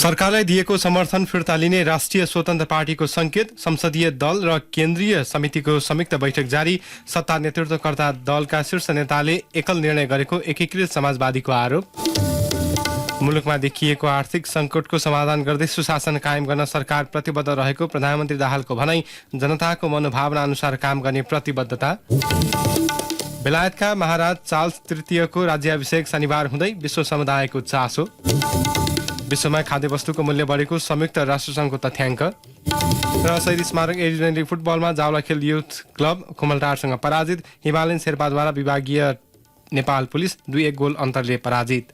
सरकारलाई दिएको समर्थन फिर्ता लिने राष्ट्रिय स्वतन्त्र पार्टीको संकेत, संसदीय दल र केन्द्रीय समितिको संयुक्त बैठक जारी। सत्ता नेतृत्वकर्ता दलका शीर्ष नेताले एकल निर्णय गरेको एकीकृत समाजवादीको आरोप। मुलुकमा देखिएको आर्थिक सङ्कटको समाधान गर्दै सुशासन कायम गर्न सरकार प्रतिबद्ध रहेको प्रधानमन्त्री दाहालको भनाई। जनताको मनोभावना अनुसार काम गर्ने प्रतिबद्धता। बेलायतका महाराज चार्ल्स तृतीयको राज्याभिषेक शनिबार हुँदै विश्व समुदायको चासो। विश्वमा खाद्यवस्तुको मूल्य बढेको संयुक्त राष्ट्रसङ्घको तथ्याङ्क। र शहीद स्मारक एलिमेन्ट्री फुटबलमा जावलाखेल युथ क्लब कुमलटारसँग पराजित। हिमालयन शेर्पाद्वारा विभागीय नेपाल पुलिस 2-1 गोल अन्तरले पराजित।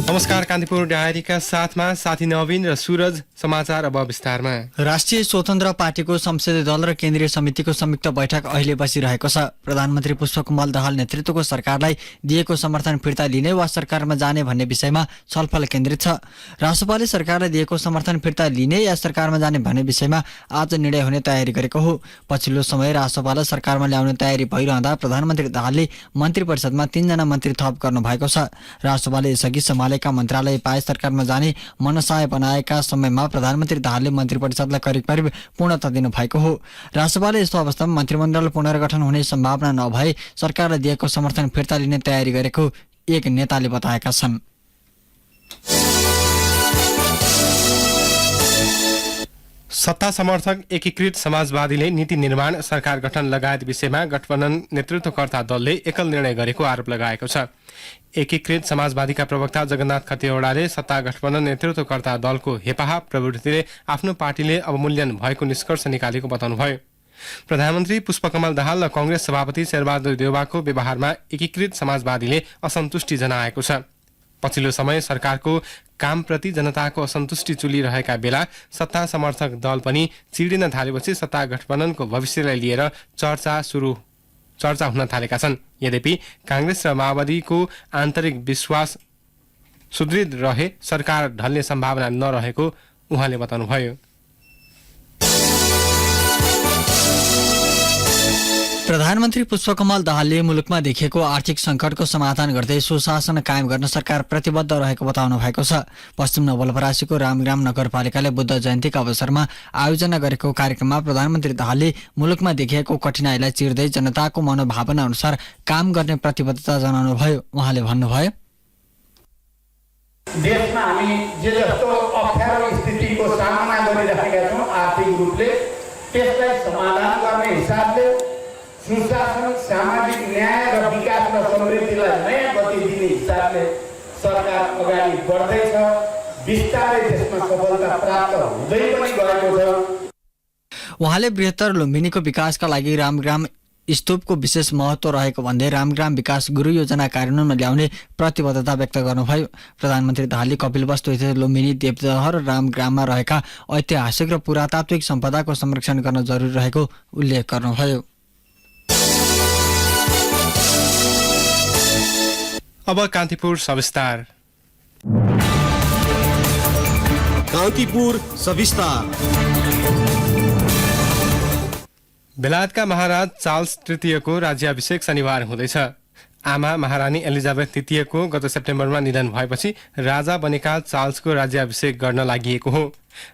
नमस्कार, कान्तिपुर डायरीका साथमा साथी नवीन र सूरज। समाचार अब विस्तारमा। राष्ट्रिय स्वतन्त्र पार्टीको संसदीय दल र केन्द्रीय समितिको संयुक्त बैठक अहिले बसिरहेको छ। प्रधानमन्त्री पुष्पकमल दाहाल नेतृत्वको सरकारलाई दिएको समर्थन फिर्ता लिने वा सरकारमा जाने भन्ने विषयमा छलफल केन्द्रित छ। रासोपाले सरकारलाई दिएको समर्थन फिर्ता लिने या सरकारमा जाने भन्ने विषयमा आज निर्णय हुने तयारी गरेको हो। पछिल्लो समय रासोपालाई सरकारमा ल्याउने तयारी भइरहँदा प्रधानमन्त्री दाहालले मन्त्री परिषदमा 3 जना मन्त्री थप गर्नु भएको छ। रासोपाले यसअघि सम्हालेका मन्त्रालय पाए सरकारमा जाने मनसाय बनाएका समयमा प्रधानमन्त्री दाहालले मन्त्री परिषदलाई करिब पूर्णता दिनु भएको हो। रासोपाले यस्तो अवस्थामा मन्त्रीमण्डल पुनर्गठन हुने सम्भावना नभए सरकारलाई दिएको समर्थन फिर्ता लिने तयारी गरेको एक नेताले बताएका छन्। सत्ता समर्थक एकीकृत समाजवादीले नीति निर्माण, सरकार गठन लगायत विषयमा गठबन्धन नेतृत्वकर्ता दलले एकल निर्णय गरेको आरोप लगाएको छ। एकीकृत समाजवादीका प्रवक्ता जगन्नाथ खतिवड़ाले सत्ता गठबन्धन नेतृत्वकर्ता दलको हेपाहा प्रवृत्तिले आफ्नो पार्टीले अवमूल्यन भएको निष्कर्ष निकालेको बताउनुभयो। प्रधानमन्त्री पुष्पकमल दाहाल र कांग्रेस सभापति शेरबहादुर देउवाको व्यवहारमा एकीकृत समाजवादीले असन्तुष्टि जनाएको छ। पछिल्लो समय सरकारको कामप्रति जनताको असन्तुष्टि चुलिरहेका बेला सत्ता समर्थक दल पनि चिडिन थालेपछि सत्ता गठबन्धनको भविष्यलाई लिएर चर्चा हुन थालेका छन्। यद्यपि कांग्रेस र माओवादीको आन्तरिक विश्वास सुदृढ रहे सरकार ढल्ने सम्भावना नरहेको उहाँले बताउनुभयो। प्रधानमन्त्री पुष्पकमल दाहालले मुलुकमा देखिएको आर्थिक संकटको समाधान गर्दै सुशासन कायम गर्न सरकार प्रतिबद्ध रहेको बताउनु भएको छ। पश्चिम नवलपरासीको रामग्राम नगरपालिकाले बुद्ध जयन्तीका अवसरमा आयोजना गरेको कार्यक्रममा प्रधानमन्त्री दाहालले मुलुकमा देखिएको कठिनाइलाई चिर्दै जनताको मनोभावना अनुसार काम गर्ने प्रतिबद्धता जनाउनुभयो। उहाँले भन्नुभयो, देशमा हामी जे जस्तो अप्ठ्यारो स्थितिको सामना गरिरहेका छौँ आर्थिक रूपले, त्यसलाई समाधान गर्ने हिसाबले सुशासन, सामाजिक न्याय र विकास र समृद्धिलाई नयाँ गति दिने हिसाबले सरकार अगाडि बढ्दैछ। बिस्तारै त्यसमा सफलता प्राप्त हुँदै पनि गएको छ। उहाँले बृहत्तर लुम्बिनीको विकासका लागि रामग्राम स्तूपको विशेष महत्व रहेको भन्दै रामग्राम विकास गुरु योजना कार्यान्वयनमा ल्याउने प्रतिबद्धता व्यक्त गर्नुभयो। प्रधानमन्त्री दाहालले कपिलवस्तु स्थित लुम्बिनी, देवदह र रामग्राममा रहेका ऐतिहासिक र पुरातात्विक सम्पदाको संरक्षण गर्न जरुरी रहेको उल्लेख गर्नुभयो। अब कान्तिपुर सविस्तार। कान्तिपुर सविस्तार। बेलायतका महाराज चार्ल्स तृतीयको राज्याभिषेक शनिबार हुँदैछ। आमा महारानी एलिजाबेथ तृतीयको गत सेप्टेम्बरमा निधन भएपछि राजा बनेका चार्ल्सको राज्याभिषेक गर्न लागि हो।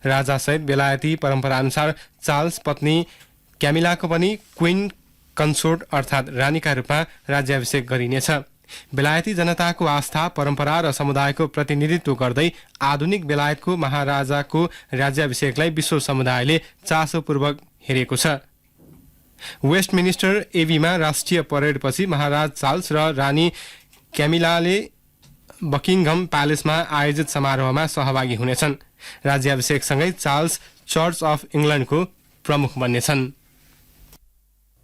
राजासहित बेलायती परम्परा अनुसार चार्ल्स पत्नी क्यामिलाको पनि क्वीन कन्सोर्ट अर्थात् रानीका रूपमा राज्याभिषेक गरिनेछ। बेलायती जनताको आस्था, परम्परा र समुदायको प्रतिनिधित्व गर्दै आधुनिक बेलायतको महाराजाको राज्याभिषेकलाई विश्व समुदायले चासोपूर्वक हेरेको छ। वेस्टमिनिस्टर एबीमा राष्ट्रिय परेडपछि महाराज चार्ल्स र रानी क्यामिलाले बकिङहम प्यालेसमा आयोजित समारोहमा सहभागी हुनेछन्। राज्याभिषेकसँगै चार्ल्स चर्च अफ इङ्ग्ल्यान्डको प्रमुख बन्नेछन्।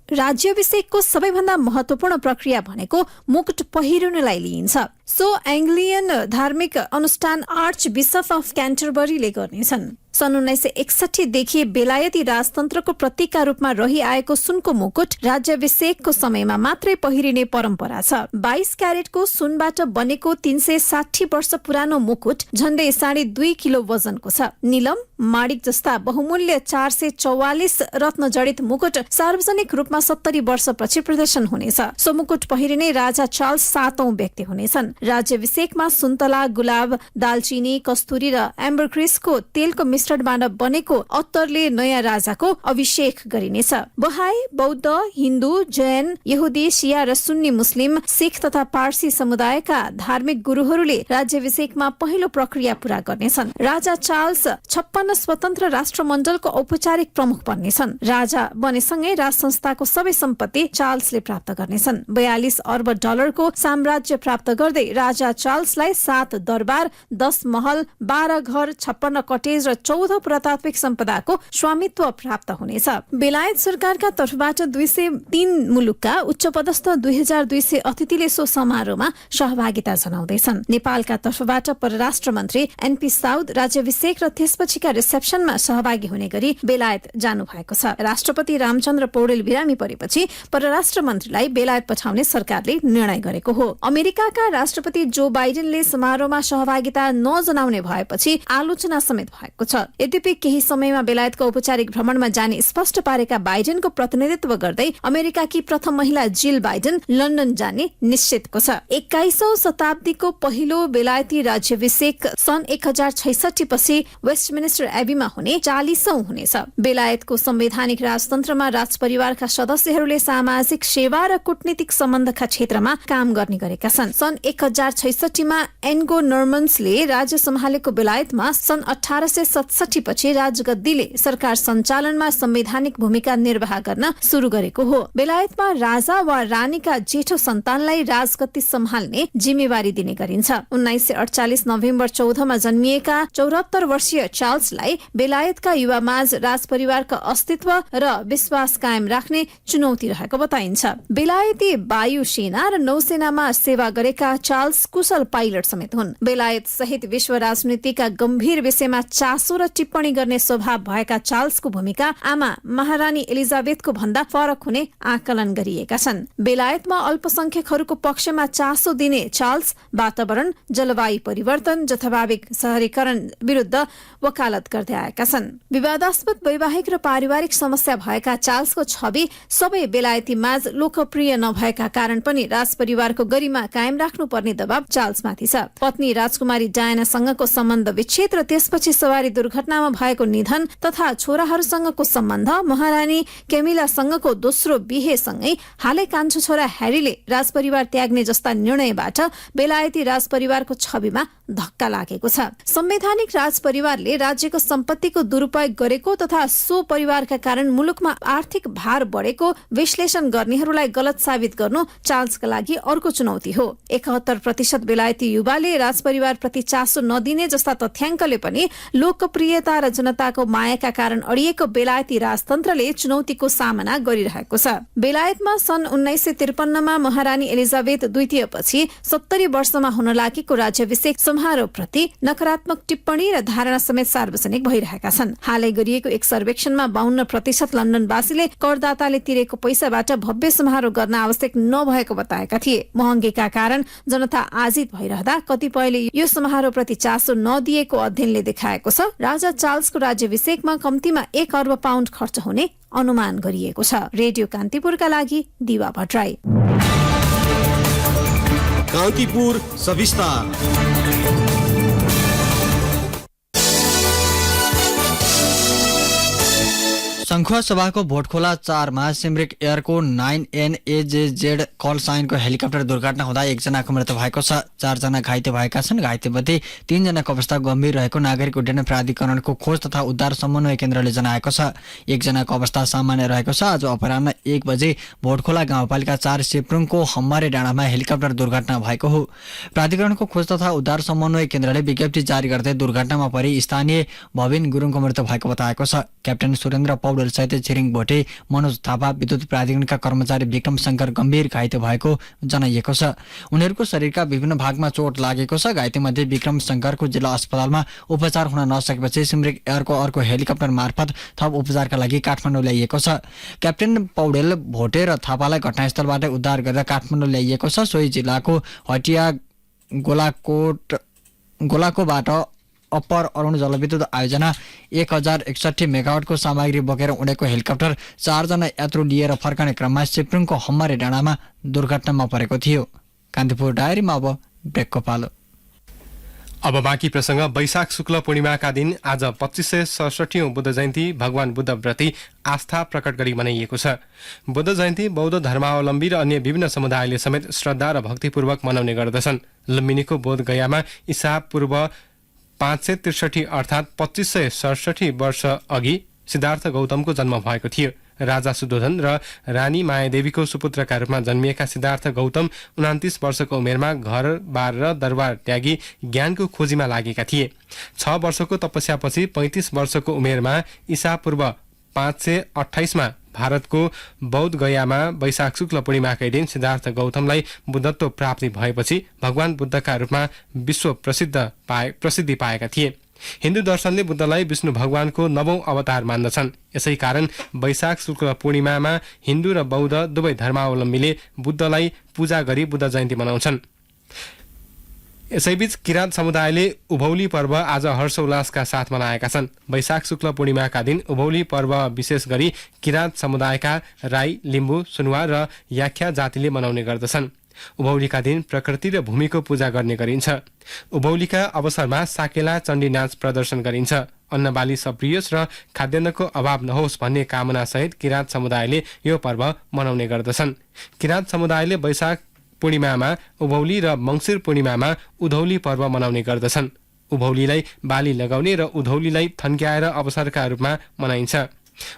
राज्याभिषेकको सबैभन्दा महत्वपूर्ण प्रक्रिया भनेको मुकुट पहिरनलाई लिइन्छ। सो एङ्ग्लियन धार्मिक अनुष्ठान आर्च बिशप अफ क्यान्टरबरीले गर्नेछन्। सन् 1961 देखि बेलायती राजतन्त्रको प्रतीकका रूपमा रहिआएको सुनको मुकुट राज्याभिषेकको समयमा मात्रै पहिरिने परम्परा छ। 22 क्यारेटको सुनबाट बनेको 360 वर्ष पुरानो मुकुट झण्डै 2.5 किलो वजनको छ। नीलम, माणिक जस्ता बहुमूल्य 444 रत्न जडित मुकुट सार्वजनिक रूपमा 70 वर्षपछि प्रदर्शन हुनेछ। सो मुकुट पहिरिने राजा चार्ल्स 7औं व्यक्ति हुनेछन्। राज्याभिषेकमा सुन्तला, गुलाब, दालचिनी, कस्तुरी र एम्बरग्रिसको तेलको मिश्रणबाट बनेको अत्तरले नयाँ राजाको अभिषेक गरिनेछ। बहाई, बौद्ध, हिन्दू, जैन, यहुदी, शिया र सुन्नी मुस्लिम, सिख तथा पारसी समुदायका धार्मिक गुरुहरूले राज्याभिषेकमा पहिलो प्रक्रिया पूरा गर्नेछन्। राजा चार्ल्स 56 स्वतन्त्र राष्ट्रमण्डलको औपचारिक प्रमुख बन्नेछन्। राजा बनेसँगै राज संस्थाको सबै सम्पत्ति चार्ल्सले प्राप्त गर्नेछन्। 42 अर्ब डलरको साम्राज्य प्राप्त गर्दै राजा चार्ल्सलाई 7 दरबार, 10 महल, 12 घर, 56 कटेज र 14 पुरातात्विक सम्पदाको स्वामित्व प्राप्त हुनेछ। बेलायत सरकारका तर्फबाट 203 मुलुकका उच्चपदस्थ 2200 अतिथिले सो समारोहमा सहभागिता जनाउँदैछन्। नेपालका तर्फबाट परराष्ट्र मन्त्री एनपी साउद राज्याभिषेक र त्यसपछिका रिसेप्सनमा सहभागी हुने गरी बेलायत जानु भएको छ। राष्ट्रपति रामचन्द्र पौडेल बिरामी परेपछि परराष्ट्र मन्त्रीलाई बेलायत पठाउने सरकारले निर्णय गरेको हो। अमेरिकाका राष्ट्रपति जो बाइडेनले समारोहमा सहभागिता नजनाउने भएपछि आलोचना समेत भएको छ। यद्यपि केही समयमा बेलायतको औपचारिक भ्रमणमा जाने स्पष्ट पारेका बाइडेनको प्रतिनिधित्व गर्दै अमेरिकाकी प्रथम महिला जिल बाइडेन लन्डन जाने निश्चितको छ। 21औं शताब्दीको पहिलो बेलायती राज्याभिषेक सन् 1066 पछि वेस्टमिनिस्टर एबीमा हुने 40औं हुनेछ। बेलायतको संवैधानिक राजतन्त्रमा राजपरिवारका सदस्यहरूले सामाजिक सेवा र कूटनीतिक सम्बन्धका क्षेत्रमा काम गर्ने गरेका छन्। सन् 1066 मा एन्गो नर्मन्सले राज्य सम्हालेको बेलायतमा सन् 1867 पछि राजगद्दीले सरकार सञ्चालनमा संवैधानिक भूमिका निर्वाह गर्न सुरु गरेको हो। बेलायतमा राजा वा रानीका जेठो सन्तानलाई राजगद्दी सम्हाल्ने जिम्मेवारी दिने गरिन्छ। 1948 नोभेम्बर 14 मा जन्मिएका 74 वर्षीय चार्ल्सलाई बेलायतका युवामाझ राजपरिवारका अस्तित्व र विश्वास कायम राख्ने चुनौती रहेको बताइन्छ। बेलायती वायु सेना र नौसेनामा सेवा गरेका चार्ल्स कुशल पाइलट समेत हुन्। बेलायत सहित विश्व राजनीतिका गम्भीर विषयमा चासो र टिप्पणी गर्ने स्वभाव भएका चार्ल्सको भूमिका आमा महारानी एलिजाबेथको भन्दा फरक हुने आकलन गरिएका छन्। बेलायतमा अल्पसंख्यकहरूको पक्षमा चासो दिने चार्ल्स वातावरण, जलवायु परिवर्तन, जथाभाविक शहरीकरण विरुद्ध वकालत गर्दै आएका छन्। विवादास्पद वैवाहिक र पारिवारिक समस्या भएका चार्ल्सको छवि सबै बेलायती माझ लोकप्रिय नभएका कारण पनि राजपरिवारको गरिमा कायम राख्नुपर्ने दबाव चार्ल्समाथि छ। पत्नी राजकुमारी डायनासँगको सम्बन्ध विच्छेद र त्यसपछि सवारी दुर्घटनामा भएको निधन तथा छोराहरूसँगको सम्बन्ध, महारानी केमिलासँगको दोस्रो बिहेसँगै हालै कान्छो छोरा ह्यारीले राजपरिवार त्याग्ने जस्ता निर्णयबाट बेलायती राजपरिवारको छविमा धक्का लागेको छ। संवैधानिक राजपरिवारले राज्यको सम्पत्तिको दुरुपयोग गरेको तथा सो परिवारका कारण मुलुकमा आर्थिक भार बढेको विश्लेषण गर्नेहरूलाई गलत साबित गर्नु चार्ल्सका लागि अर्को चुनौती हो। 71% बेलायती युवाले राजपरिवार प्रति चासो नदिने जस्ता तथ्याङ्कले पनि लोकप्रियता र जनताको मायाका कारण अडिएको बेलायती राजतन्त्रले चुनौतीको सामना गरिरहेको छ। बेलायतमा सन् 1953 मा महारानी एलिजाबेथ द्वितीय पछि 70 वर्षमा हुन लागेको राज्याभिषेक समारोहप्रति नकारात्मक टिप्पणी र धारणा समेत सार्वजनिक भइरहेका छन्। हालै गरिएको एक सर्वेक्षणमा 52% लन्डनवासीले करदाताले तिरेको पैसाबाट भव्य समारोह गर्न आवश्यक नभएको बताएका थिए। महँगीका कारण जनता आजित भइरहँदा कतिपयले यो समारोहप्रति चासो नदिएको अध्ययनले देखाएको छ। राजा चार्ल्सको राज्याभिषेकमा कम्तीमा 1 अर्ब पाउन्ड खर्च हुने अनुमान गरिएको छ। रेडियो कान्तिपुरका लागि दिवा भट्टराई। कान्तिपुर सविस्तार। संखुवा सभाको भोटखोला 4 मा सिमरिक एयरको 9NAJZ कल साइनको हेलिकप्टर दुर्घटना हुँदा 1 जनाको मृत्यु भएको छ। 4 जना घाइते भएका छन्। घाइतेमध्ये 3 जनाको अवस्था गम्भीर रहेको नागरिक उड्डयन प्राधिकरणको खोज तथा उद्धार समन्वय केन्द्रले जनाएको छ। 1 जनाको अवस्था सामान्य रहेको छ। आज अपराह्न 1 बजे भोटखोला गाउँपालिका 4 सेप्रुङको हम्मारे डाँडामा हेलिकप्टर दुर्घटना भएको हो। प्राधिकरणको खोज तथा उद्धार समन्वय केन्द्रले विज्ञप्ति जारी गर्दै दुर्घटनामा परि स्थानीय भविन गुरुङको मृत्यु भएको बताएको छ। क्याप्टेन सुरेन्द्र पौडेल पौडेल सहित छिरिङ भोटे मनोज थापा विद्युत प्राधिकरणका कर्मचारी विक्रम शंकर गम्भीर घाइते भएको जनाइएको छ। उनीहरूको शरीरका विभिन्न भागमा चोट लागेको छ। घाइतेमध्ये विक्रम शंकरको जिल्ला अस्पतालमा उपचार हुन नसकेपछि सिमरिक एयरको अर्को हेलिकप्टर मार्फत थप उपचारका लागि काठमाडौँ ल्याइएको छ। क्याप्टेन पौडेल भोटे र थापालाई घटनास्थलबाट उद्धार गरेर काठमाडौँ ल्याइएको छ। सोही जिल्लाको हटिया गोलाकोबाट अप्पर अरुण जलविद्युत आयोजना 1061 मेगावाटको सामग्री बोकेर उडेको हेलिकप्टर 4 जना यात्रु लिएर फर्कने क्रममा सिप्रुङको हम्मरे डाँडामा दुर्घटनामा परेको थियो। कान्तिपुर डायरीमा अब ब्रेकको पालो। अब बाँकी प्रसंग। वैशाख शुक्ल पूर्णिमाका दिन आज 2567औं बुद्ध जयन्ती भगवान बुद्ध प्रति आस्था प्रकट गरी मनाइएको छ। बुद्ध जयन्ती बौद्ध धर्मावलम्बी र अन्य विभिन्न समुदायले समेत श्रद्धा र भक्तिपूर्वक मनाउने गर्दछन्। लुम्बिनीको बोध गयामा ईसा पूर्व 563 अर्थात् 2567 वर्ष अघि सिद्धार्थ गौतमको जन्म भएको थियो। राजा सुधोधन र रानी मायादेवीको सुपुत्रका रूपमा जन्मिएका सिद्धार्थ गौतम 29 वर्षको उमेरमा घरबार र दरबार त्यागी ज्ञानको खोजीमा लागेका थिए। 6 वर्षको तपस्यापछि 35 वर्षको उमेरमा ईसा पूर्व 528 मा भारतको बौद्ध गयामा वैशाख शुक्ल पूर्णिमाकै दिन सिद्धार्थ गौतमलाई बुद्धत्व प्राप्ति भएपछि भगवान बुद्धका रूपमा विश्व प्रसिद्धि पाएका थिए। हिन्दू दर्शनले बुद्धलाई विष्णु भगवानको 9औं अवतार मान्दछन्। यसै कारण वैशाख शुक्ल पूर्णिमामा हिन्दू र बौद्ध दुवै धर्मावलम्बीले बुद्धलाई पूजा गरी बुद्ध जयन्ती मनाउँछन्। यसैबीच किराँत समुदायले उभौली पर्व आज हर्षोल्लासका साथ मनाएका छन्। वैशाख शुक्ल पूर्णिमाका दिन उभौली पर्व विशेष गरी किराँत समुदायका राई, लिम्बू, सुनुवार र याख्या जातिले मनाउने गर्दछन्। उभौलीका दिन प्रकृति र भूमिको पूजा गर्ने गरिन्छ। उभौलीका अवसरमा साकेला चण्डी नाच प्रदर्शन गरिन्छ। अन्नबाली सप्रियोस् र खाद्यान्नको अभाव नहोस् भन्ने कामना सहित किराँत समुदायले यो पर्व मनाउने गर्दछन्। किराँत समुदायले वैशाख पूर्णिमामा उभौली र मंसिर पूर्णिमामा उधौली पर्व मनाउने गर्दछन्। उभौलीलाई बाली लगाउने र उधौलीलाई थन्क्याएर अवसरका रूपमा मनाइन्छ।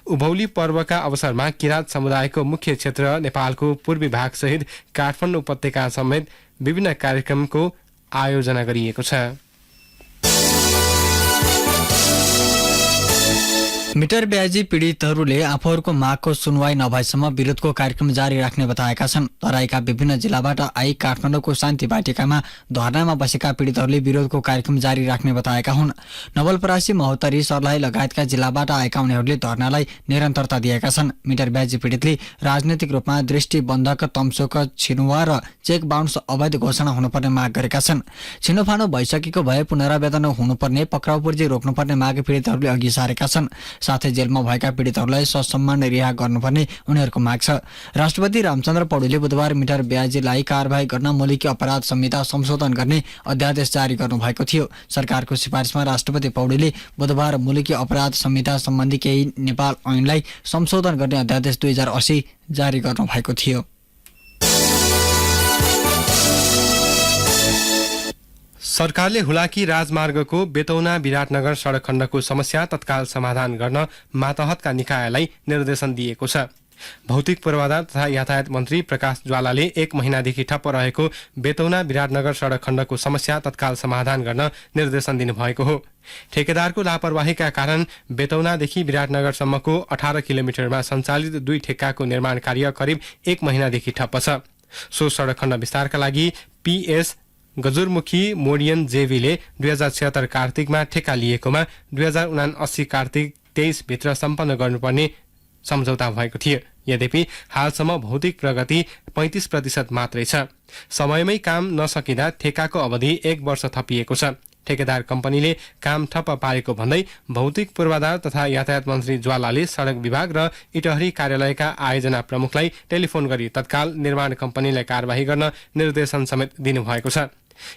उभौली पर्वका अवसरमा किराँत समुदायको मुख्य क्षेत्र नेपालको पूर्वी भाग सहित काठमाडौँ उपत्यका समेत विभिन्न कार्यक्रमको आयोजना गरिएको छ। मिटर ब्याजी पीडितहरूले आफूहरूको मागको सुनवाई नभएसम्म विरोधको कार्यक्रम जारी राख्ने बताएका छन्। तराईका विभिन्न जिल्लाबाट आई काठमाडौँको शान्ति बाटिकामा धरनामा बसेका पीडितहरूले विरोधको कार्यक्रम जारी राख्ने बताएका हुन्। नवलपरासी, महोत्तरी, सर्लाही लगायतका जिल्लाबाट आएका उनीहरूले धरनालाई निरन्तरता दिएका छन्। मिटर ब्याजी पीडितले राजनैतिक रूपमा दृष्टिबन्धक, तम्सोक, छिनुवा र चेक बााउन्स अवैध घोषणा हुनुपर्ने माग गरेका छन्। छिनोफानो भइसकेको भए पुनरावेदन हुनुपर्ने, पक्राउ पूर्जी रोक्नुपर्ने माग पीडितहरूले अघि सारेका छन्। साथै जेलमा भएका पीडितहरूलाई ससम्मान रिहा गर्नुपर्ने उनीहरूको माग छ। राष्ट्रपति रामचन्द्र पौडेलले बुधबार मिटर ब्याजीलाई कारबाही गर्न मुलुकी अपराध संहिता संशोधन गर्ने अध्यादेश जारी गर्नुभएको थियो। सरकारको सिफारिसमा राष्ट्रपति पौडेलले बुधबार मुलुकी अपराध संहिता सम्बन्धी केही नेपाल ऐनलाई संशोधन गर्ने अध्यादेश 2080 जारी गर्नुभएको थियो। सरकारले हुलाकी राजमार्गको बेतौना विराटनगर सडक खण्डको समस्या तत्काल समाधान गर्न मातहतका निकायलाई निर्देशन दिएको छ। भौतिक पूर्वाधार तथा यातायात मन्त्री प्रकाश ज्वालाले 1 महिनादेखि ठप्प रहेको बेतौना विराटनगर सडक खण्डको समस्या तत्काल समाधान गर्न निर्देशन दिनुभएको हो। ठेकेदारको लापरवाहीका कारण बेतौनादेखि विराटनगरसम्मको 18 किलोमिटरमा सञ्चालित 2 ठेक्काको निर्माण कार्य करिब 1 महिनादेखि ठप्प छ। सो सडक खण्ड विस्तारका लागि PS गजुरमुखी मोडियन जेवीले 2076 कार्तिकमा ठेक्का लिएकोमा 2079 कार्तिक 23 भित्र सम्पन्न गर्नुपर्ने सम्झौता भएको थियो। यद्यपि हालसम्म भौतिक प्रगति 35% मात्रै छ। समयमै काम नसकिँदा ठेक्काको अवधि 1 वर्ष थपिएको छ। ठेकेदार कम्पनीले काम ठप्प पारेको भन्दै भौतिक पूर्वाधार तथा यातायात मन्त्री ज्वालाले सडक विभाग र इटहरी कार्यालयका आयोजना प्रमुखलाई टेलिफोन गरी तत्काल निर्माण कम्पनीलाई कारबाही गर्न निर्देशन समेत दिनुभएको छ।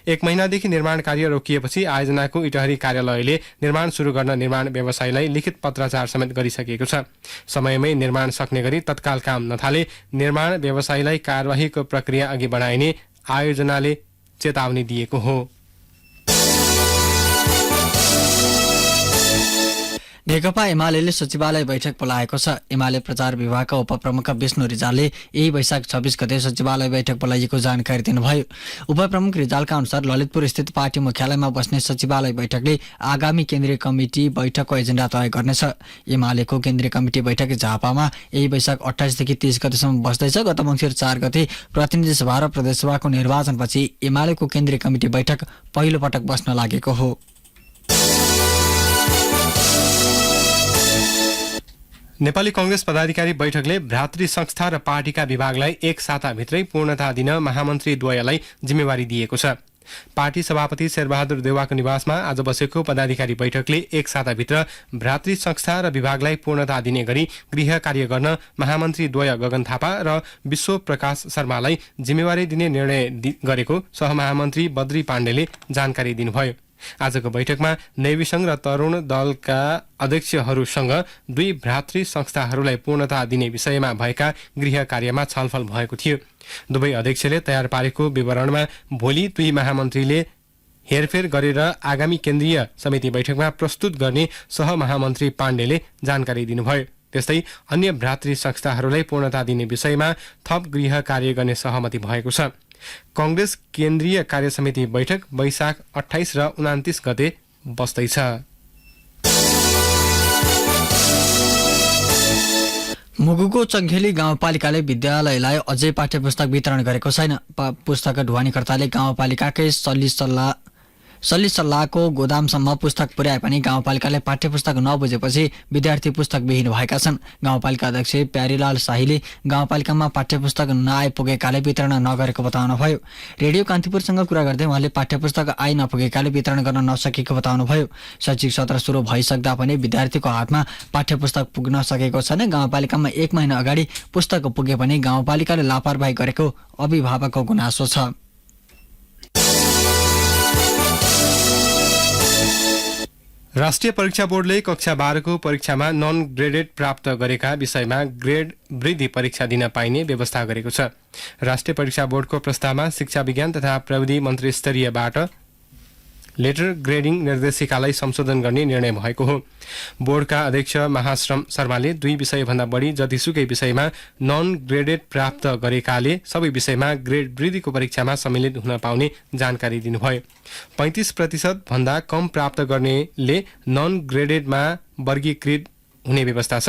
1 महिनादेखि निर्माण कार्य रोकिएपछि आयोजनाको इटहरी कार्यालयले निर्माण सुरु गर्न निर्माण व्यवसायीलाई लिखित पत्राचार समेत गरिसकेको छ। समयमै निर्माण सक्ने गरी तत्काल काम नथाले निर्माण व्यवसायीलाई कारबाहीको प्रक्रिया अघि बढाइने आयोजनाले चेतावनी दिएको हो। नेकपा एमाले सचिवालय बैठक बोलाएको छ। एमाले प्रचार विभागका उपप्रमुख विष्णु रिजालले यही वैशाख 26 गते सचिवालय बैठक बोलाइएको जानकारी दिनुभयो। उपप्रमुख रिजालका अनुसार ललितपुर स्थित पार्टी मुख्यालयमा बस्ने सचिवालय बैठकले आगामी केन्द्रीय कमिटी बैठकको एजेन्डा तय गर्नेछ। एमालेको केन्द्रीय कमिटी बैठक झापामा यही वैशाख 28 देखि 30 गतेसम्म बस्दैछ। गत मङ्सिर 4 गते प्रतिनिधि सभा र प्रदेशसभाको निर्वाचनपछि एमालेको केन्द्रीय कमिटी बैठक पहिलो पटक बस्न लागेको हो। नेपाली कांग्रेस पदाधिकारी बैठकले भ्रातृ संस्था र पार्टीका विभागलाई एक साताभित्रै पूर्णता दिन महामन्त्री द्वयलाई जिम्मेवारी दिएको छ। पार्टी सभापति शेरबहादुर देउवाको निवासमा आज बसेको पदाधिकारी बैठकले एक साताभित्र भ्रातृ संस्था र विभागलाई पूर्णता दिने गरी गृह कार्य गर्न महामन्त्री द्वय गगन थापा र विश्व प्रकाश शर्मालाई जिम्मेवारी दिने निर्णय गरेको सहमहामन्त्री बद्री पाण्डेले जानकारी दिनुभयो। आजको बैठकमा नेवी संघ र तरुण दलका अध्यक्षहरूसँग दुई भ्रातृ संस्थाहरूलाई पूर्णता दिने विषयमा भएका गृह कार्यमा छलफल भएको थियो। दुवै अध्यक्षले तयार पारेको विवरणमा भोलि दुई महामन्त्रीले हेरफेर गरेर आगामी केन्द्रीय समिति बैठकमा प्रस्तुत गर्ने सहमहामन्त्री पाण्डेले जानकारी दिनुभयो। त्यस्तै अन्य भ्रातृ संस्थाहरूलाई पूर्णता दिने विषयमा थप गृह कार्य गर्ने सहमति भएको छ। कांग्रेस केन्द्रीय कार्य समिति बैठक वैशाख 28 र 29 गते बस्दैछ। मुगुको चङ्खेली गाउँपालिकाले विद्यालयलाई अझै पाठ्य पुस्तक वितरण गरेको छैन। पुस्तक ढुवानीकर्ताले गाउँपालिकाकै सल्लाहको गोदामसम्म पुस्तक पुर्याए पनि गाउँपालिकाले पाठ्य पुस्तक नबुझेपछि विद्यार्थी पुस्तक विहीन भएका छन्। गाउँपालिका अध्यक्ष प्यारीलाल शाहीले गाउँपालिकामा पाठ्य पुस्तक नआइपुगेकाले वितरण नगरेको बताउनुभयो। रेडियो कान्तिपुरसँग कुरा गर्दै उहाँले पाठ्य पुस्तक आइ नपुगेकाले वितरण गर्न नसकेको बताउनुभयो। शैक्षिक सत्र सुरु भइसक्दा पनि विद्यार्थीको हातमा पाठ्य पुस्तक पुग्न सकेको छैन। गाउँपालिकामा 1 महिना अगाडि पुस्तक पुगे पनि गाउँपालिकाले लापरवाही गरेको अभिभावकको गुनासो छ। राष्ट्रिय परीक्षा बोर्डले कक्षा 12 को परीक्षामा नन ग्रेडेड प्राप्त गरेका विषयमा ग्रेड वृद्धि परीक्षा दिन पाइने व्यवस्था गरेको छ। राष्ट्रिय परीक्षा बोर्डको प्रस्तावमा शिक्षा विज्ञान तथा प्रविधि मन्त्री स्तरीयबाट लेटर ग्रेडिङ निर्देशिकालाई संशोधन गर्ने निर्णय भएको हो। बोर्डका अध्यक्ष महाश्रम शर्माले 2 विषयभन्दा बढी जतिसुकै विषयमा नन ग्रेडेड प्राप्त गरेकाले सबै विषयमा ग्रेड वृद्धिको परीक्षामा सम्मिलित हुन पाउने जानकारी दिनुभयो। 35% भन्दा कम प्राप्त गर्नेले नन ग्रेडेडमा वर्गीकृत हुने व्यवस्था छ।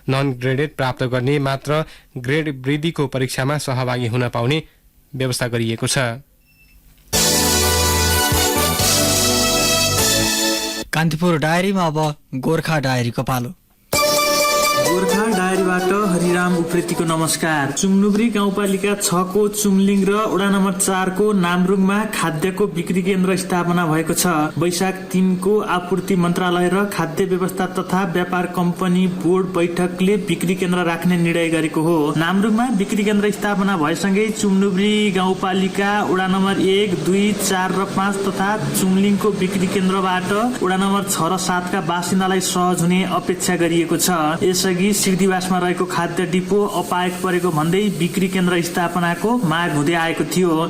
नन ग्रेडेड प्राप्त गर्ने मात्र ग्रेड वृद्धिको परीक्षामा सहभागी हुन पाउने व्यवस्था गरिएको छ। कान्तिपुर डायरीमा अब गोर्खा डायरीको पालो। गोर्खा डायरीबाट हरिराम उप्रेतीको नमस्कार। चुम्लुब्री गाउँपालिका 6 को चुम्लिङ र वडा नम्बर 4 को नामरुङमा खाद्यको बिक्री केन्द्र स्थापना भएको छ। वैशाख 3 को आपूर्ति मन्त्रालय र खाद्य व्यवस्था तथा व्यापार कम्पनी बोर्ड बैठकले बिक्री केन्द्र राख्ने निर्णय गरेको हो। नामरुङमा बिक्री केन्द्र स्थापना भएसँगै चुम्लुब्री गाउँपालिका वडा नम्बर 1, 2, 4 र 5 तथा चुम्लिङको बिक्री केन्द्रबाट वडा नम्बर 6 र 7 का बासिन्दालाई सहज हुने अपेक्षा गरिएको छ। यसअघि सिर्दिवासमा रहेको खाद्य डिपो अपायक परेको भन्दै बिक्री केन्द्र स्थापनाको माग हुँदै आएको थियो।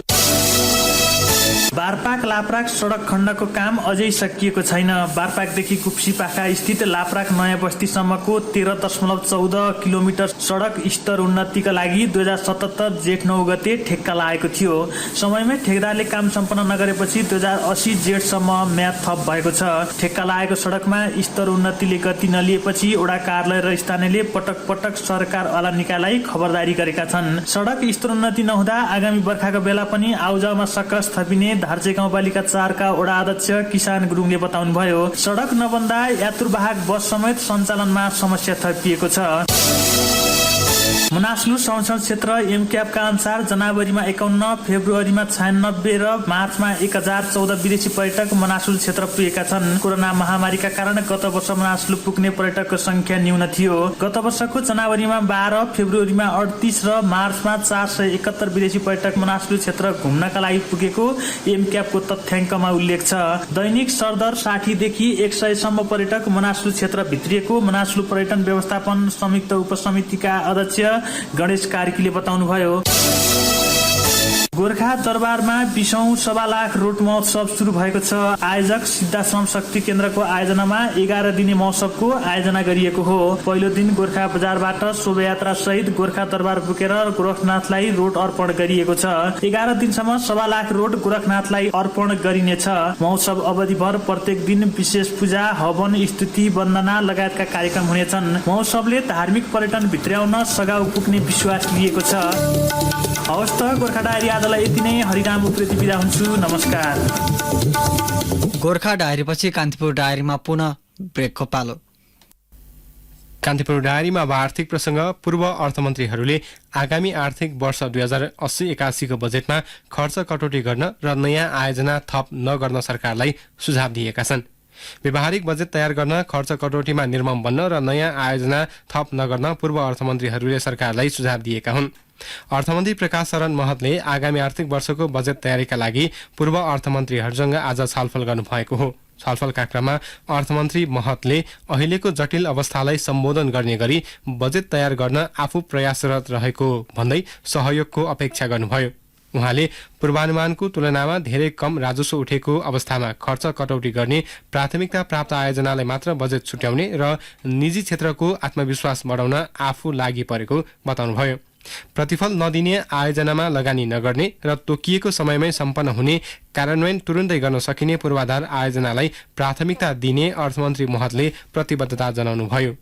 बारपाक लाप्राक सडक खण्डको काम अझै सकिएको छैन। बारपाकदेखि कुप्सीपाखा स्थित लाप्राक नयाँ बस्तीसम्मको 13.14 किलोमिटर सडक स्तर उन्नतिका लागि 2077 जेठ 9 गते ठेक्का लागेको थियो। समयमै ठेकदारले काम सम्पन्न नगरेपछि 2080 जेठसम्म म्याद थप भएको छ। ठेक्का लागेको सडकमा स्तर उन्नतिले गति नलिएपछि वडा कार्यालय र स्थानीयले पटक पटक सरकारवाला निकायलाई खबरदारी गरेका छन्। सडक स्तर उन्नति नहुँदा आगामी बर्खाको बेला पनि आउजाउमा सकस थपिने धार्चे गाउँपालिका 4 का वडा अध्यक्ष किसान गुरुङले बताउनुभयो। सडक नबन्दा यात्रुवाहक बस समेत सञ्चालनमा समस्या थपिएको छ। मनासलु संसद क्षेत्र एमक्यापका अनुसार जनवरीमा 51, फेब्रुअरीमा 96 र मार्चमा 1014 विदेशी पर्यटक मनासलु क्षेत्र पुगेका छन्। कोरोना महामारीका कारण गत वर्ष मनासलु पुग्ने पर्यटकको संख्या न्यून थियो। गत वर्षको जनवरीमा 12, फेब्रुअरीमा 38 र मार्चमा 471 विदेशी पर्यटक मनासलु क्षेत्र घुम्नका लागि पुगेको एमक्यापको तथ्याङ्कमा उल्लेख छ। दैनिक सरदर 60 देखि 100 सम्म पर्यटक मनासलु क्षेत्र भित्रिएको मनासलु पर्यटन व्यवस्थापन संयुक्त उपसमितिका अध्यक्ष गणेश कार्कीले बताउनुभयो। गोर्खा दरबारमा 20औं सवा लाख रोट महोत्सव सुरु भएको छ। आयोजक सिद्धाश्रम शक्ति केन्द्रको आयोजनामा 11 दिने महोत्सवको आयोजना गरिएको हो। पहिलो दिन गोर्खा बजारबाट शोभायात्रा सहित गोर्खा दरबार पुगेर गोरखनाथलाई रोट अर्पण गरिएको छ। 11 दिनसम्म सवा लाख रोट गोरखनाथलाई अर्पण गरिनेछ। महोत्सव अवधिभर प्रत्येक दिन विशेष पूजा, हवन, स्तुति, वन्दना लगायतका कार्यक्रम हुनेछन्। महोत्सवले धार्मिक पर्यटन भित्र्याउन सघाउ पुग्ने विश्वास लिएको छ। हवस् त गोर्खा डायरी आजलाई यति नै। हरिराम उप्रेती बिदा हुन्छु। नमस्कार। गोर्खा डायरीपछि कान्तिपुर डायरीमा पुनः ब्रेकको पालो। कान्तिपुर डायरीमा अब आर्थिक प्रसङ्ग। पूर्व अर्थमन्त्रीहरूले आगामी आर्थिक वर्ष 2080-81 को बजेटमा खर्च कटौती गर्न र नयाँ आयोजना थप नगर्न सरकारलाई सुझाव दिएका छन्। व्यावहारिक बजेट तयार गर्न, खर्च कटौतीमा निर्मम बन्न र नयाँ आयोजना थप नगर्न पूर्व अर्थमन्त्रीहरूले सरकारलाई सुझाव दिएका हुन्। अर्थमन्त्री प्रकाश शरण महतले आगामी आर्थिक वर्षको बजेट तयारीका लागि पूर्व अर्थमन्त्रीहरूसँग आज छलफल गर्नुभएको हो। छलफलका क्रममा अर्थमन्त्री महतले अहिलेको जटिल अवस्थालाई सम्बोधन गर्ने गरी बजेट तयार गर्न आफू प्रयासरत रहेको भन्दै सहयोगको अपेक्षा गर्नुभयो। उहाँले पूर्वानुमानको तुलनामा धेरै कम राजस्व उठेको अवस्थामा खर्च कटौती गर्ने, प्राथमिकता प्राप्त आयोजनालाई मात्र बजेट छुट्याउने र निजी क्षेत्रको आत्मविश्वास बढाउन आफू लागि परेको बताउनुभयो। प्रतिफल नदिने आयोजनामा लगानी नगर्ने र तोकिएको समयमै सम्पन्न हुने, कार्यान्वयन तुरुन्तै गर्न सकिने पूर्वाधार आयोजनालाई प्राथमिकता दिने अर्थमन्त्री महतले प्रतिबद्धता जनाउनुभयो।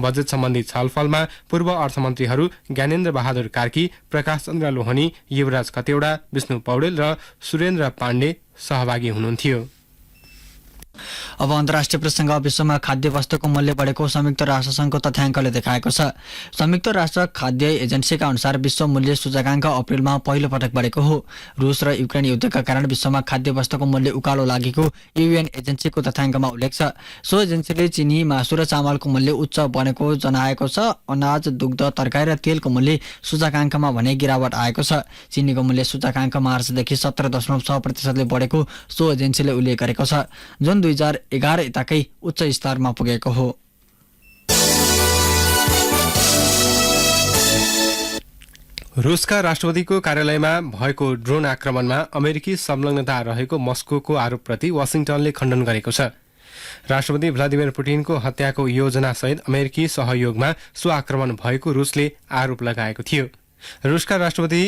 बजेट सम्बन्धी छलफलमा पूर्व अर्थमन्त्रीहरू ज्ञानेन्द्र बहादुर कार्की, प्रकाश चन्द्र लोहनी, युवराज खतेवडा, विष्णु पौडेल र सुरेन्द्र पाण्डे सहभागी हुनुहुन्थ्यो। अब अन्तर्राष्ट्रिय प्रसङ्ग। विश्वमा खाद्य वस्तुको मूल्य बढेको संयुक्त राष्ट्र संघको तथ्याङ्कले देखाएको छ। संयुक्त राष्ट्र खाद्य एजेन्सीका अनुसार विश्व मूल्य सूचकाङ्क अप्रिलमा पहिलो पटक बढेको हो। रुस र युक्रेन युद्धका कारण विश्वमा खाद्य वस्तुको मूल्य उकालो लागेको युएन एजेन्सीको तथ्याङ्कमा उल्लेख छ। सो एजेन्सीले चिनी, मासु र चामलको मूल्य उच्च बनेको जनाएको छ। अनाज, दुग्ध, तरकारी र तेलको मूल्य सूचकाङ्कमा भने गिरावट आएको छ। चिनीको मूल्य सूचकाङ्क मार्चदेखि 17.6% बढेको सो एजेन्सीले उल्लेख गरेको छ, जुन 2011 यताकै उच्च स्तरमा पुगेको हो। रुसका राष्ट्रपतिको कार्यालयमा भएको ड्रोन आक्रमणमा अमेरिकी संलग्नता रहेको मस्कोको आरोपप्रति वाशिंटनले खण्डन गरेको छ। राष्ट्रपति भ्लादिमिर पुटिनको हत्याको योजनासहित अमेरिकी सहयोगमा सो आक्रमण भएको रुसले आरोप लगाएको थियो। रुसका राष्ट्रपति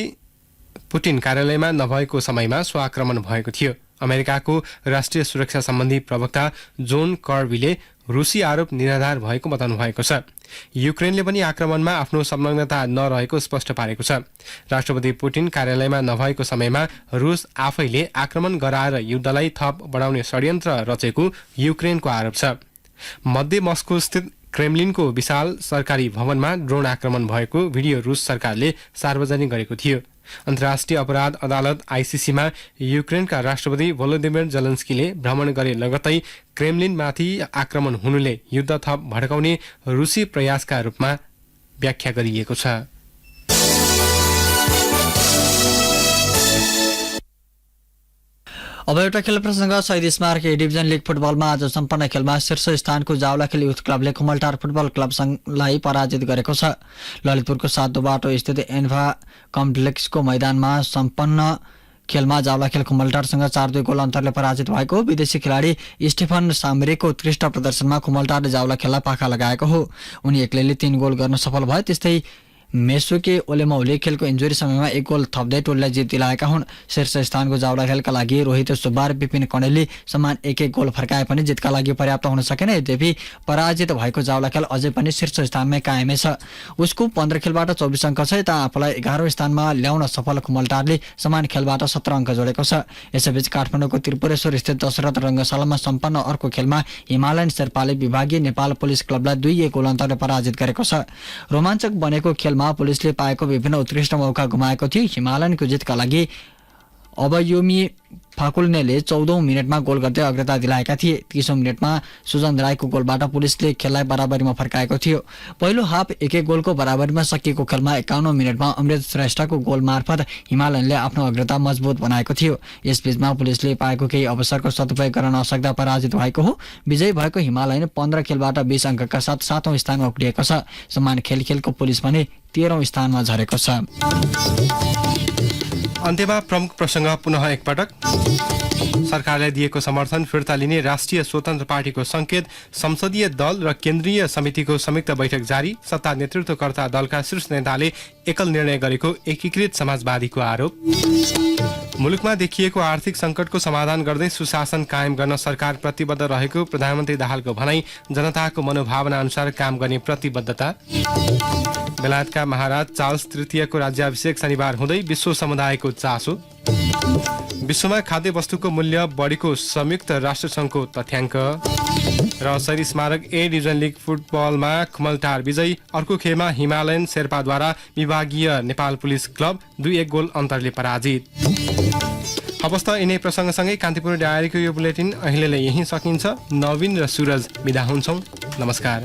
पुटिन कार्यालयमा नभएको समयमा सो आक्रमण भएको थियो। अमेरिकाको राष्ट्रिय सुरक्षा सम्बन्धी प्रवक्ता जोन कर्बीले रुसी आरोप निराधार भएको बताउनु भएको छ। युक्रेनले पनि आक्रमणमा आफ्नो संलग्नता नरहेको स्पष्ट पारेको छ। राष्ट्रपति पुटिन कार्यालयमा नभएको समयमा रुस आफैले आक्रमण गराएर युद्धलाई थप बढाउने षड्यन्त्र रचेको युक्रेनको आरोप छ। मध्य मस्को स्थित क्रेमलिनको विशाल सरकारी भवनमा ड्रोन आक्रमण भएको भिडियो रुस सरकारले सार्वजनिक गरेको थियो। अन्तर्राष्ट्रिय अपराध अदालत आइसिसीमा युक्रेनका राष्ट्रपति भोलोदिमिर जेलेन्स्कीले भ्रमण गरे लगत्तै क्रेमलिनमाथि आक्रमण हुनुले युद्ध थप भड्काउने रुसी प्रयासका रूपमा व्याख्या गरिएको छ। अब एउटा खेल प्रसङ्ग। शहीद स्मारक ए डिभिजन लिग फुटबलमा आज सम्पन्न खेलमा शीर्ष स्थानको जावलाखेल युथ क्लबले कुमलटार फुटबल क्लबलाई पराजित गरेको छ। ललितपुरको 7 बाटो स्थित एन्भा कम्प्लेक्सको मैदानमा सम्पन्न खेलमा जावलाखेल कुमलटारसँग 4-2 गोल अन्तरले पराजित भएको। विदेशी खेलाडी स्टेफन सामरेको उत्कृष्ट प्रदर्शनमा कुमलटारले जावलाखेललाई पाखा लगाएको हो। उनी एक्लैले 3 गोल गर्न सफल भए। त्यस्तै मेसुके ओलेमौले खेलको इन्जुरी समयमा 1 गोल थप्दै टोलीलाई जित दिलाएका हुन्। शीर्ष स्थानको जावलाखेलका लागि रोहित सुब्बा र विपिन कणेलले समान 1-1 गोल फर्काए पनि जितका लागि पर्याप्त हुन सकेन। यद्यपि पराजित भएको जावलाखेल अझै पनि शीर्ष स्थानमै कायमै छ। उसको 15 खेलबाट 24 अङ्क छ। यता आफूलाई 11औं स्थानमा ल्याउन सफल कुमलटारले समान खेलबाट 17 अङ्क जोडेको छ। यसैबीच काठमाडौँको त्रिपुरेश्वर स्थित दशरथ रङ्गशालामा सम्पन्न अर्को खेलमा हिमालयन शेर्पाले विभागीय नेपाल पुलिस क्लबलाई 2-1 गोल अन्तरले पराजित गरेको छ। रोमाञ्चक बनेको खेलमा पुलिसले पाएको विभिन्न उत्कृष्ट मौका गुमाएको थियो। हिमालयनको जितका लागि अबयोमी फाकुल्नेले 14औं मिनेटमा गोल गर्दै अग्रता दिलाएका थिए। 30औं मिनेटमा सुजन राईको गोलबाट पुलिसले खेललाई बराबरीमा फर्काएको थियो। पहिलो हाफ 1-1 गोलको बराबरीमा सकिएको खेलमा 51औं मिनेटमा अमृत श्रेष्ठको गोल मार्फत हिमालयनले आफ्नो अग्रता मजबुत बनाएको थियो। यसबीचमा पुलिसले पाएको केही अवसरको सदुपयोग गर्न नसक्दा पराजित भएको हो। विजयी भएको हिमालयन 15 खेलबाट 20 अङ्कका साथ 7औं स्थानमा उक्लिएको छ। समान खेलको पुलिस भने 13औं स्थानमा झरेको छ। अन्त्यमा प्रमुख प्रसङ्ग पुनः एकपटक। सरकारलाई दिएको समर्थन फिर्ता लिने राष्ट्रिय स्वतन्त्र पार्टीको संकेत, संसदीय दल र केन्द्रीय समितिको संयुक्त बैठक जारी। सत्ता नेतृत्वकर्ता दलका शीर्ष नेताले एकल निर्णय गरेको एकीकृत समाजवादीको आरोप। मुलुकमा देखिएको आर्थिक संकटको समाधान गर्दै सुशासन कायम गर्न सरकार प्रतिबद्ध रहेको प्रधानमन्त्री दाहालको भनाई। जनताको मनोभावना अनुसार काम गर्ने प्रतिबद्धता। बेलायतका महाराज चार्ल्स तृतीयको राज्याभिषेक शनिबार हुँदै विश्व समुदायको चासो। विश्वमा खाद्य वस्तुको मूल्य बढेको संयुक्त राष्ट्रसङ्घको तथ्याङ्क। र शहीद स्मारक ए डिभिजन लिग फुटबलमा खुमलटार विजयी। अर्को खेलमा हिमालयन शेर्पाद्वारा विभागीय नेपाल पुलिस क्लब 2-1 गोल अन्तरले पराजित। हवस् त यिनै प्रसङ्गसँगै कान्तिपुर डायरीको यो बुलेटिन अहिलेलाई यहीँ सकिन्छ। नवीन र सूरज बिदा हुन्छौँ। नमस्कार।